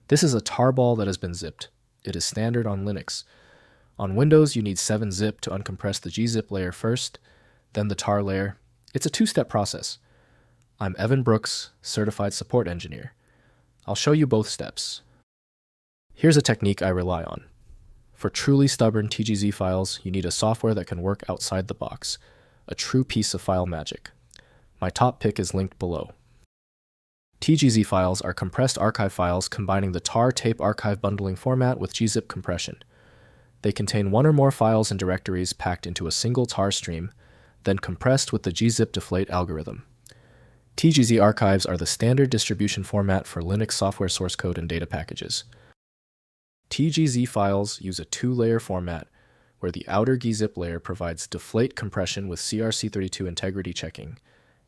This is a tarball that has been zipped. It is standard on Linux. On Windows, you need 7-zip to uncompress the Gzip layer first, then the tar layer. It's a two-step process. I'm Evan Brooks, Certified Support Engineer. I'll show you both steps. Here's a technique I rely on. For truly stubborn TGZ files, you need a software that can work outside the box, a true piece of file magic. My top pick is linked below. TGZ files are compressed archive files combining the tar tape archive bundling format with Gzip compression. They contain one or more files and directories packed into a single tar stream, then compressed with the Gzip deflate algorithm. TGZ Archives are the standard distribution format for Linux software source code and data packages. TGZ files use a two-layer format where the outer Gzip layer provides deflate compression with CRC32 integrity checking,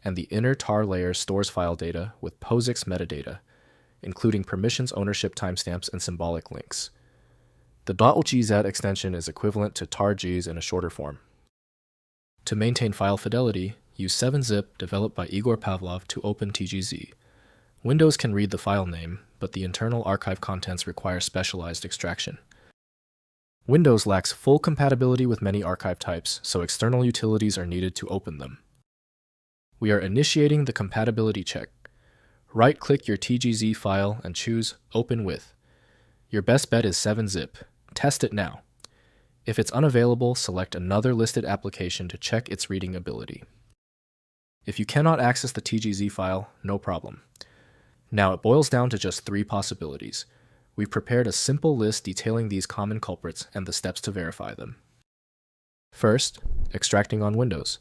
and the inner tar layer stores file data with POSIX metadata, including permissions, ownership timestamps, and symbolic links. The .gz extension is equivalent to tar-gz in a shorter form. To maintain file fidelity, use 7-zip developed by Igor Pavlov to Open TGZ. Windows can read the file name, but the internal archive contents require specialized extraction. Windows lacks full compatibility with many archive types, so external utilities are needed to open them. We are initiating the compatibility check. Right-click your TGZ file and choose Open With. Your best bet is 7-zip. Test it now. If it's unavailable, select another listed application to check its reading ability. If you cannot access the TGZ file, no problem. Now it boils down to just 3 possibilities. We've prepared a simple list detailing these common culprits and the steps to verify them. First, extracting on Windows.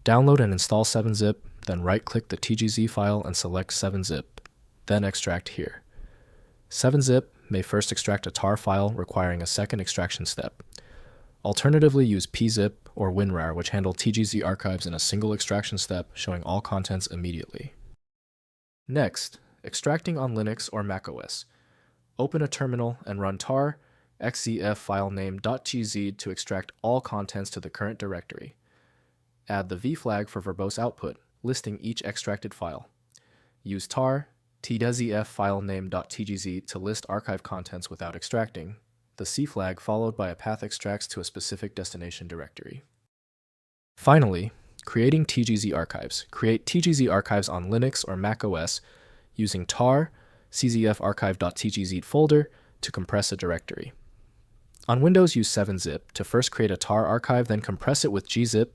Download and install 7-zip, then right-click the TGZ file and select 7-zip, then extract here. 7-zip may first extract a tar file requiring a second extraction step. Alternatively, use pzip or WinRAR, which handle TGZ archives in a single extraction step, showing all contents immediately. Next, extracting on Linux or macOS. Open a terminal and run tar xzf filename.gz to extract all contents to the current directory. Add the v flag for verbose output, listing each extracted file. Use tar tgzf filename.tgz to list archive contents without extracting, the C flag followed by a path extracts to a specific destination directory. Finally, creating TGZ archives. Create TGZ archives on Linux or macOS using tar czfarchive.tgz folder to compress a directory. On Windows, use 7-zip to first create a tar archive, then compress it with gzip,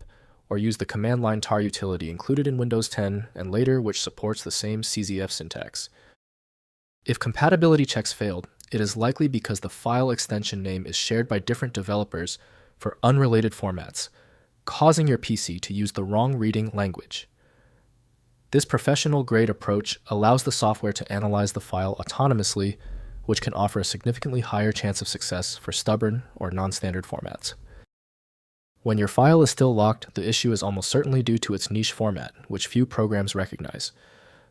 or use the command line tar utility included in Windows 10 and later which supports the same czf syntax. If compatibility checks failed, it is likely because the file extension name is shared by different developers for unrelated formats, causing your PC to use the wrong reading language. This professional-grade approach allows the software to analyze the file autonomously, which can offer a significantly higher chance of success for stubborn or non-standard formats. When your file is still locked, the issue is almost certainly due to its niche format, which few programs recognize.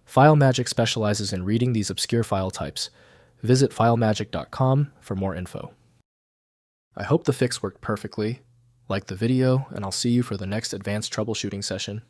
FileMagick specializes in reading these obscure file types. Visit filemagick.com for more info. I hope the fix worked perfectly. Like the video, and I'll see you for the next advanced troubleshooting session.